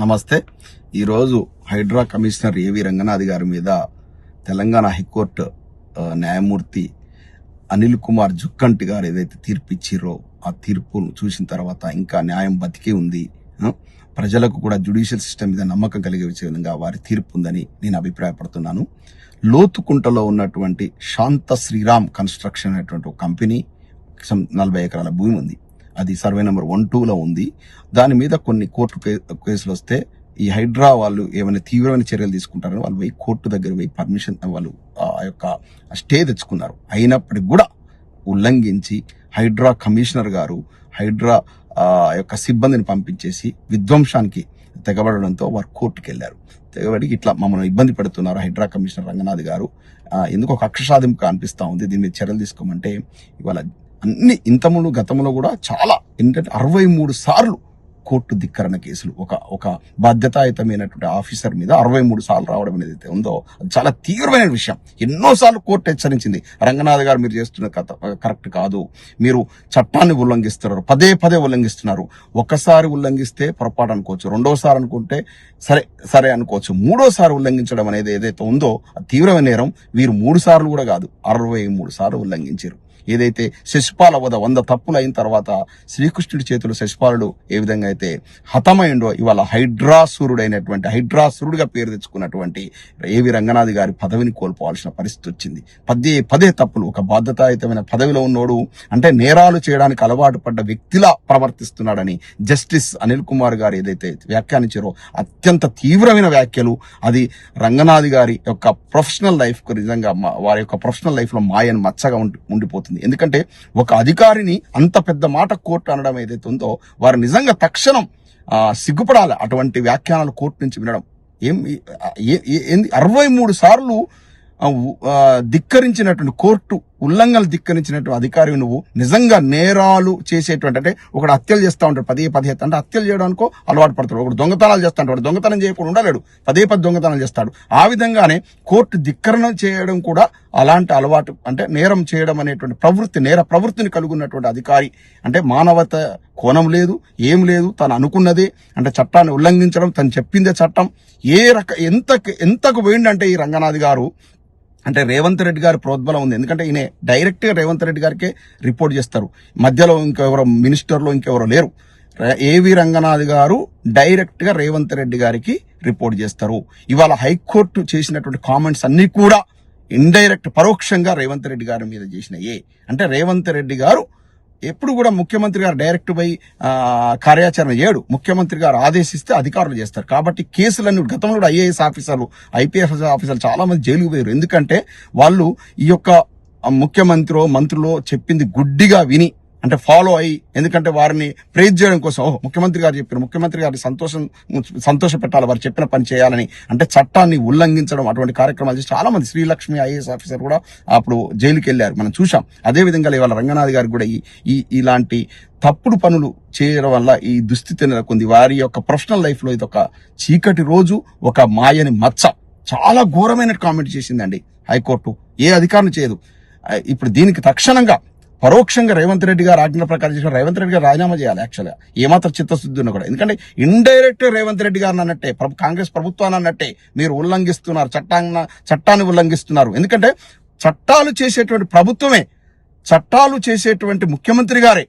నమస్తే. ఈరోజు హైడ్రా కమిషనర్ ఏవి రంగనాథ్ గారి మీద తెలంగాణ హైకోర్టు న్యాయమూర్తి అనిల్ కుమార్ జుక్కంటి గారు ఏదైతే తీర్పు ఇచ్చిరో ఆ తీర్పును చూసిన తర్వాత ఇంకా న్యాయం బతికే ఉంది, ప్రజలకు కూడా జ్యుడిషియల్ సిస్టమ్ మీద నమ్మకం కలిగే విధంగా వారి తీర్పు ఉందని నేను అభిప్రాయపడుతున్నాను. లోతుకుంటలో ఉన్నటువంటి శాంత శ్రీరామ్ కన్స్ట్రక్షన్ అనేటువంటి ఒక కంపెనీ 40 ఎకరాల భూమి ఉంది. అది సర్వే నెంబర్ 12లో ఉంది. దాని మీద కొన్ని కోర్టు కేసులు వస్తే ఈ హైడ్రా వాళ్ళు ఏమైనా తీవ్రమైన చర్యలు తీసుకుంటారని వాళ్ళు పోయి కోర్టు దగ్గర పోయి పర్మిషన్ వాళ్ళు ఆ యొక్క స్టే తెచ్చుకున్నారు. అయినప్పటికీ కూడా ఉల్లంఘించి హైడ్రా కమిషనర్ గారు హైడ్రా యొక్క సిబ్బందిని పంపించేసి విధ్వంసానికి తెగబడడంతో వారు కోర్టుకు వెళ్లారు. తెగబడి ఇట్లా మమ్మల్ని ఇబ్బంది పెడుతున్నారు హైడ్రా కమిషనర్ రంగనాథ్ గారు, ఎందుకు ఒక కక్ష సాధింపుగా అనిపిస్తా ఉంది, దీని మీద చర్యలు తీసుకోమంటే ఇవాళ అన్ని ఇంతములు గతంలో కూడా చాలా ఏంటంటే 63 సార్లు కోర్టు ధిక్కరణ కేసులు ఒక బాధ్యతాయుతమైనటువంటి ఆఫీసర్ మీద 63 సార్లు రావడం అనేది ఉందో అది చాలా తీవ్రమైన విషయం. ఎన్నోసార్లు కోర్టు హెచ్చరించింది, రంగనాథ్ గారు మీరు చేస్తున్న కరెక్ట్ కాదు, మీరు చట్టాన్ని ఉల్లంఘిస్తున్నారు, పదే ఉల్లంఘిస్తున్నారు. ఒకసారి ఉల్లంఘిస్తే పొరపాటు అనుకోవచ్చు, రెండోసారి అనుకుంటే సరే అనుకోవచ్చు, మూడోసారి ఉల్లంఘించడం అనేది ఏదైతే ఉందో అది తీవ్రమైన నేరం. వీరు 3 సార్లు కూడా కాదు 63 సార్లు ఉల్లంఘించారు. ఏదైతే శశిపాల వద 100 తప్పులు అయిన తర్వాత శ్రీకృష్ణుడి చేతులు శశిపాలుడు ఏ విధంగా అయితే హతమైండో ఇవాళ హైడ్రాసురుడిగా పేరు తెచ్చుకున్నటువంటి ఏవి రంగనాథ్ గారి పదవిని కోల్పోవాల్సిన పరిస్థితి వచ్చింది. పదే తప్పులు, ఒక బాధ్యతాయుతమైన పదవిలో ఉన్నోడు అంటే నేరాలు చేయడానికి అలవాటు పడ్డ వ్యక్తిలా ప్రవర్తిస్తున్నాడని జస్టిస్ అనిల్ కుమార్ గారు ఏదైతే వ్యాఖ్యానించారో అత్యంత తీవ్రమైన వ్యాఖ్యలు. అది రంగనాథ్ గారి యొక్క ప్రొఫెషనల్ లైఫ్ కు నిజంగా వారి యొక్క ప్రొఫెషనల్ లైఫ్ లో మాయను మచ్చగా ఉండిపోతుంది. ఎందుకంటే ఒక అధికారిని అంత పెద్ద మాట కోర్టు అనడం ఏదైతే ఉందో వారు నిజంగా తక్షణం సిగ్గుపడాలి. అటువంటి వ్యాఖ్యానాలు కోర్టు నుంచి వినడం 63 సార్లు ధిక్కరించినటువంటి కోర్టు ఉల్లంఘనలు ధిక్కరించినటువంటి అధికారి నువ్వు నిజంగా నేరాలు చేసేటువంటి అంటే ఒకడు హత్యలు చేస్తా ఉంటాడు పదే అంటే హత్యలు చేయడానికో అలవాటు పడతాడు, ఒకడు దొంగతనాలు చేస్తా ఉంటాడు, దొంగతనం చేయకుండా ఉండలేడు, పదే దొంగతనాలు చేస్తాడు. ఆ విధంగానే కోర్టు ధిక్కరణ చేయడం కూడా అలాంటి అలవాటు అంటే నేరం చేయడం అనేటువంటి నేర ప్రవృత్తిని కలుగున్నటువంటి అధికారి అంటే మానవత కోణం లేదు, ఏం లేదు, తను అనుకున్నదే అంటే చట్టాన్ని ఉల్లంఘించడం, తను చెప్పిందే చట్టం. ఎంతకు పోయిందంటే ఈ రంగనాథ్ గారు అంటే రేవంత్ రెడ్డి గారి ప్రోద్బలం ఉంది. ఎందుకంటే ఈయన డైరెక్ట్ గా రేవంత్ రెడ్డి గారికే రిపోర్ట్ చేస్తారు, మధ్యలో ఇంకెవరో మినిస్టర్లు ఇంకెవరో లేరు. ఏవి రంగనాథ్ గారు డైరెక్ట్ గా రేవంత్ రెడ్డి గారికి రిపోర్ట్ చేస్తారు. ఇవాళ హైకోర్టు చేసినటువంటి కామెంట్స్ అన్ని కూడా ఇండైరెక్ట్ పరోక్షంగా రేవంత్ రెడ్డి గారి మీద చేసినాయే. అంటే రేవంత్ రెడ్డి గారు ఎప్పుడు కూడా ముఖ్యమంత్రి గారు డైరెక్ట్ పోయి కార్యాచరణ చేయడు, ముఖ్యమంత్రి గారు ఆదేశిస్తే అధికారులు చేస్తారు. కాబట్టి కేసులన్నీ గతంలో కూడా ఐఏఎస్ ఆఫీసర్లు ఐపీఎస్ ఆఫీసర్లు చాలా మంది జైలుకు పోయారు. ఎందుకంటే వాళ్ళు ఈ యొక్క మంత్రులు చెప్పింది గుడ్డిగా విని అంటే ఫాలో అయ్యి, ఎందుకంటే వారిని ప్రేజ్ చేయడం కోసం ముఖ్యమంత్రి గారు చెప్పారు, ముఖ్యమంత్రి గారిని సంతోష పెట్టాలి, వారు చెప్పిన పని చేయాలని అంటే చట్టాన్ని ఉల్లంఘించడం అటువంటి కార్యక్రమాలు చేసి చాలా మంది శ్రీలక్ష్మి ఐఏఎస్ ఆఫీసర్ కూడా అప్పుడు జైలుకి వెళ్లారు, మనం చూసాం. అదే విధంగా ఇవాళ రంగనాథ్ గారికి కూడా ఇలాంటి తప్పుడు పనులు చేయడం వల్ల ఈ దుస్థితి నెలకొంది. వారి యొక్క ప్రొఫెషనల్ లైఫ్ లో ఇది ఒక చీకటి రోజు, ఒక మాయని మచ్చ. చాలా ఘోరమైన కామెంట్ చేసిందండి హైకోర్టు, ఏ అధికారం చేయదు. ఇప్పుడు దీనికి తక్షణంగా పరోక్షంగా రేవంత్ రెడ్డి గారు ఆజ్ఞల ప్రకారం చేసిన రేవంత్ రెడ్డి గారు రాజీనామా చేయాలి. యాక్చువల్గా ఏమాత్రం చిత్తశుద్ధి ఉన్నా కూడా, ఎందుకంటే ఇండైరెక్ట్ రేవంత్ రెడ్డి గారిని అన్నట్టే కాంగ్రెస్ ప్రభుత్వాన్ని అన్నట్టే మీరు ఉల్లంఘిస్తున్నారు, చట్టాన్ని ఉల్లంఘిస్తున్నారు. ఎందుకంటే చట్టాలు చేసేటువంటి ప్రభుత్వమే, చట్టాలు చేసేటువంటి ముఖ్యమంత్రి గారే,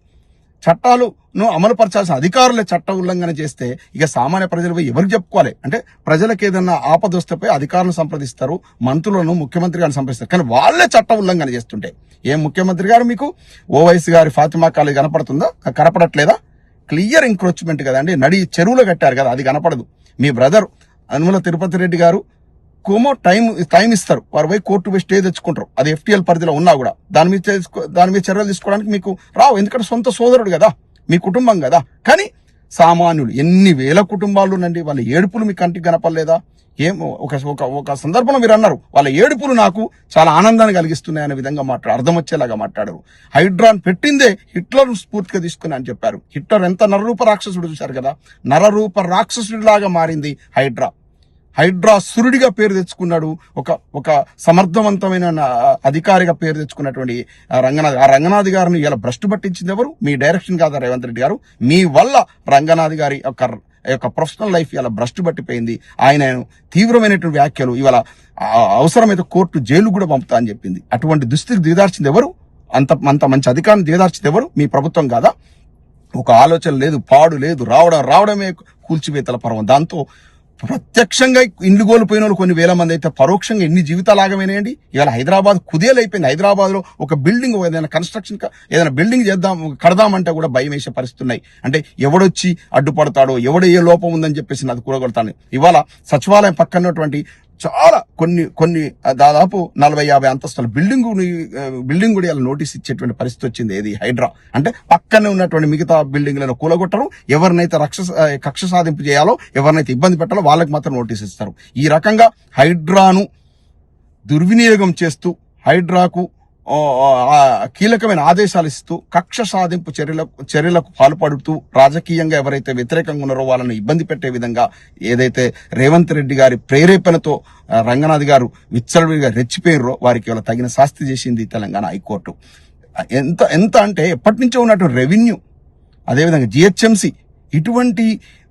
చట్టాలను అమలుపరచాల్సిన అధికారులే చట్ట ఉల్లంఘన చేస్తే ఇక సామాన్య ప్రజలు ఎవరికి చెప్పుకోవాలి? అంటే ప్రజలకు ఏదన్నా ఆపదొస్తే అధికారులను సంప్రదిస్తారు, మంత్రులను ముఖ్యమంత్రి గారిని సంప్రదిస్తారు, కానీ వాళ్ళే చట్ట ఉల్లంఘన చేస్తుంటే ఏం ముఖ్యమంత్రి గారు మీకు ఓవైసీ గారి ఫాతిమా కాలేజ్ కనపడుతుందా? కనపడట్లేదా? క్లియర్ ఎంక్రోచ్మెంట్ కదండి, నడి చెరువులో కట్టారు కదా, అది కనపడదు. మీ బ్రదర్ అనుమల తిరుపతి రెడ్డి గారు కోమో టైం ఇస్తారు, వారు పోయి కోర్టు పోయి స్టే తెచ్చుకుంటారు, అది FTL పరిధిలో ఉన్నా కూడా దాని మీద చర్యలు తీసుకోవడానికి మీకు రావు, ఎందుకంటే సొంత సోదరుడు కదా, మీ కుటుంబం కదా. కానీ సామాన్యులు ఎన్ని వేల కుటుంబాలు నండి, వాళ్ళ ఏడుపులు మీ కంటికి కనపడలేదా? ఒక సందర్భంలో మీరు అన్నారు వాళ్ళ ఏడుపులు నాకు చాలా ఆనందాన్ని కలిగిస్తున్నాయనే విధంగా అర్థం వచ్చేలాగా మాట్లాడారు. హైడ్రాన్ పెట్టిందే హిట్లర్ స్ఫూర్తిగా తీసుకుని అని చెప్పారు. హిట్లర్ ఎంత నరరూప రాక్షసుడు చూశారు కదా, నరరూప రాక్షసుడిలాగా మారింది హైడ్రాసురుడిగా పేరు తెచ్చుకున్నాడు. ఒక సమర్థవంతమైన అధికారిగా పేరు తెచ్చుకున్నటువంటి రంగనాథ్ గారిని ఇలా భ్రష్టు పట్టించింది ఎవరు? మీ డైరెక్షన్ కాదా రేవంత్ రెడ్డి గారు? మీ వల్ల రంగనాథ్ గారి యొక్క యొక్క ప్రొఫెషనల్ లైఫ్ ఇలా భ్రష్టు పట్టిపోయింది. ఆయన తీవ్రమైనటువంటి వ్యాఖ్యలు ఇవాళ అవసరమైతే కోర్టు జైలు కూడా పంపుతా అని చెప్పింది. అటువంటి దుస్థితికి దిగదార్చింది ఎవరు? అంత మంచి అధికారాన్ని దిగదార్చింది ఎవరు? మీ ప్రభుత్వం కాదా? ఒక ఆలోచన లేదు, పాడు లేదు, రావడమే కూల్చివేతల పర్వం. దాంతో ప్రత్యక్షంగా ఇండ్లు కోల్పోయిన వాళ్ళు కొన్ని వేల మంది అయితే పరోక్షంగా ఎన్ని జీవితాలు ఆగమైనాయండి. ఇవాళ హైదరాబాద్ కుదేలైపోయింది. హైదరాబాద్ లో ఒక బిల్డింగ్ ఏదైనా కన్స్ట్రక్షన్ ఏదైనా బిల్డింగ్ కడదామంటే కూడా భయం వేసే పరిస్థితున్నాయి. అంటే ఎవడొచ్చి అడ్డుపడతాడో, ఎవడో ఏ లోపం ఉందని చెప్పేసి అది కూడగొడతాను. ఇవాళ సచివాలయం పక్కనటువంటి చాలా కొన్ని దాదాపు 40-50 అంతస్తుల బిల్డింగ్ కూడా ఇలా నోటీస్ ఇచ్చేటువంటి పరిస్థితి వచ్చింది. ఏది హైడ్రా అంటే పక్కనే ఉన్నటువంటి మిగతా బిల్డింగ్లను కూలగొట్టరు. ఎవరినైతే కక్ష సాధింపు చేయాలో, ఎవరినైతే ఇబ్బంది పెట్టాలో వాళ్ళకి మాత్రం నోటీస్ ఇస్తారు. ఈ రకంగా హైడ్రాను దుర్వినియోగం చేస్తూ హైడ్రాకు కీలకమైన ఆదేశాలు ఇస్తూ కక్ష సాధింపు చర్యలకు పాల్పడుతూ రాజకీయంగా ఎవరైతే వ్యతిరేకంగా ఉన్నారో వాళ్ళని ఇబ్బంది పెట్టే విధంగా ఏదైతే రేవంత్ రెడ్డి గారి ప్రేరేపణతో రంగనాథ్ గారు విచ్చలవిడిగా రెచ్చిపోయినరో వారికి వాళ్ళ తగిన శాస్తి చేసింది తెలంగాణ హైకోర్టు. ఎంత అంటే ఎప్పటి నుంచో ఉన్నటువంటి రెవెన్యూ, అదేవిధంగా జిహెచ్ఎంసి ఇటువంటి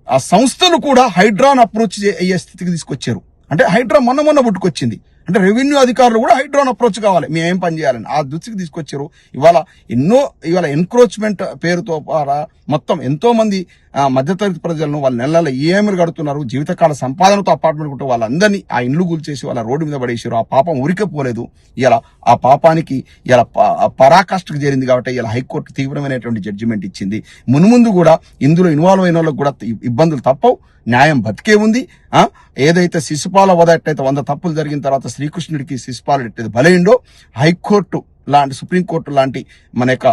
ఆ సంస్థలు కూడా హైడ్రాను అప్రోచ్ అయ్యే స్థితికి తీసుకొచ్చారు. అంటే హైడ్రా మొన్న పుట్టుకొచ్చింది. అంటే రెవెన్యూ అధికారులు కూడా హైడ్రాన్ అప్రోచ్ కావాలి, మేమేం పని చేయాలని ఆ దృష్టికి తీసుకొచ్చారు. ఇవాళ ఎన్క్రోచ్మెంట్ పేరుతో మొత్తం ఎంతో మంది మధ్యతరగతి ప్రజలను వాళ్ళ నెలల ఈఎంఐలు కడుతున్నారు. జీవితకాల సంపాదనతో అపార్ట్మెంట్ కొంటూ వాళ్ళందరినీ ఆ ఇండ్లు కూల్చేసి వాళ్ళ రోడ్డు మీద పడేసారు. ఆ పాపం ఉరికపోలేదు. ఇలా ఆ పాపానికి ఇలా పరాకాష్ఠకు చేరింది. కాబట్టి ఇలా హైకోర్టు తీవ్రమైనటువంటి జడ్జిమెంట్ ఇచ్చింది. మున్ముందు కూడా ఇందులో ఇన్వాల్వ్ అయిన వాళ్ళకి కూడా ఇబ్బందులు తప్పవు, న్యాయం బతికే ఉంది. ఏదైతే శిశుపాల వద ఎట్టయితే 100 తప్పులు జరిగిన తర్వాత శ్రీకృష్ణుడికి శిశుపాలుడు ఎట్టయితే బలైండో, హైకోర్టు లాంటి సుప్రీంకోర్టు లాంటి మన యొక్క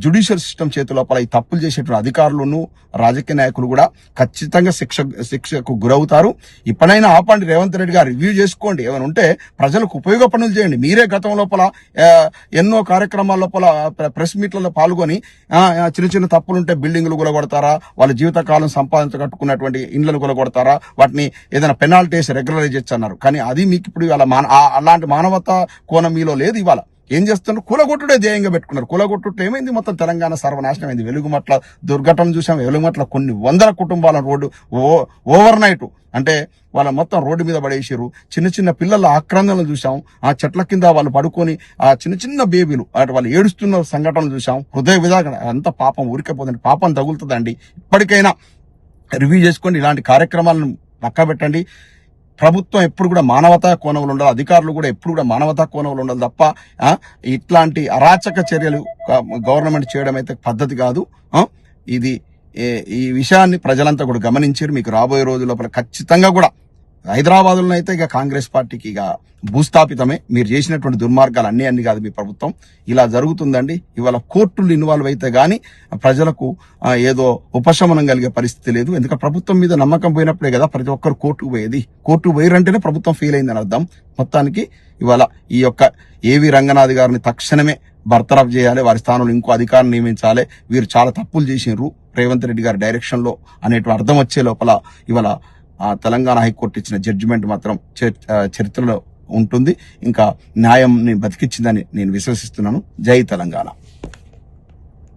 జ్యుడిషియల్ సిస్టమ్ చేతి లోపల ఈ తప్పులు చేసేటువంటి అధికారులను రాజకీయ నాయకులు కూడా ఖచ్చితంగా శిక్షకు గురవుతారు. ఇప్పుడైనా ఆపండి, రేవంత్ రెడ్డి గారు రివ్యూ చేసుకోండి. ఏమైనా ఉంటే ప్రజలకు ఉపయోగ పనులు చేయండి. మీరే గతం లోపల ఎన్నో కార్యక్రమాల లోపల ప్రెస్ మీట్లలో పాల్గొని చిన్న తప్పులుంటే బిల్డింగ్లు కూలగొడతారా, వాళ్ళ జీవితకాలం సంపాదించ కట్టుకున్నటువంటి ఇండ్లను కూలగొడతారా, వాటిని ఏదైనా పెనాల్టీస్ రెగ్యులరైజ్ అన్నారు. కానీ అది మీకు ఇప్పుడు ఇవాళ అలాంటి మానవతా కోణం మీలో లేదు. ఇవాళ ఏం చేస్తున్నారు? కూలగొట్టుడే ధ్యేయంగా పెట్టుకున్నారు. కూలగొట్టుడు ఏమైంది? మొత్తం తెలంగాణ సర్వనాశనం అయింది. వెలుగుమట్ల దుర్ఘటన చూసాం. వెలుగుమట్ల కొన్ని వందల కుటుంబాల రోడ్డు ఓవర్ నైట్ అంటే వాళ్ళ మొత్తం రోడ్డు మీద పడేసారు. చిన్న పిల్లల ఆక్రందనలు చూసాం. ఆ చెట్ల కింద వాళ్ళు పడుకొని ఆ చిన్న బేబీలు వాళ్ళు ఏడుస్తున్న సంఘటనలు చూసాం. హృదయ విధానం అంత పాపం ఊరికపోతుంది. పాపం తగులుతుందండి. ఇప్పటికైనా రివ్యూ చేసుకోండి. ఇలాంటి కార్యక్రమాలను పక్క పెట్టండి. ప్రభుత్వం ఎప్పుడు కూడా మానవతా కోణంలో ఉండాలి, అధికారులు కూడా ఎప్పుడు కూడా మానవతా కోణంలో ఉండాలి తప్ప ఇట్లాంటి అరాచక చర్యలు గవర్నమెంట్ చేయడం అయితే పద్ధతి కాదు. ఈ విషయాన్ని ప్రజలంతా కూడా గమనించారు. మీకు రాబోయే రోజుల లోపల ఖచ్చితంగా కూడా హైదరాబాద్లో అయితే ఇక కాంగ్రెస్ పార్టీకి ఇక భూస్థాపితమే. మీరు చేసినటువంటి దుర్మార్గాలు అన్ని కాదు మీ ప్రభుత్వం. ఇలా జరుగుతుందండి. ఇవాళ కోర్టులు ఇన్వాల్వ్ అయితే గానీ ప్రజలకు ఏదో ఉపశమనం కలిగే పరిస్థితి లేదు. ఎందుకంటే ప్రభుత్వం మీద నమ్మకం పోయినప్పుడే కదా ప్రతి ఒక్కరు కోర్టుకు పోయేది. కోర్టుకు పోయిరంటేనే ప్రభుత్వం ఫెయిల్ అయిందని అర్థం. మొత్తానికి ఇవాళ ఈ యొక్క ఏవి రంగనాథ్ గారిని తక్షణమే బర్తరఫ్ చేయాలి, వారి స్థానంలో ఇంకో అధికారం నియమించాలి. వీరు చాలా తప్పులు చేసినారు రేవంత్ రెడ్డి గారి డైరెక్షన్ లో అనేటువంటి అర్థం వచ్చే లోపల ఇవాళ తెలంగాణ హైకోర్టు ఇచ్చిన జడ్జిమెంట్ మాత్రం చరిత్రలో ఉంటుంది. ఇంకా న్యాయం బతికిచ్చిందని నేను విశ్వసిస్తున్నాను. జై తెలంగాణ.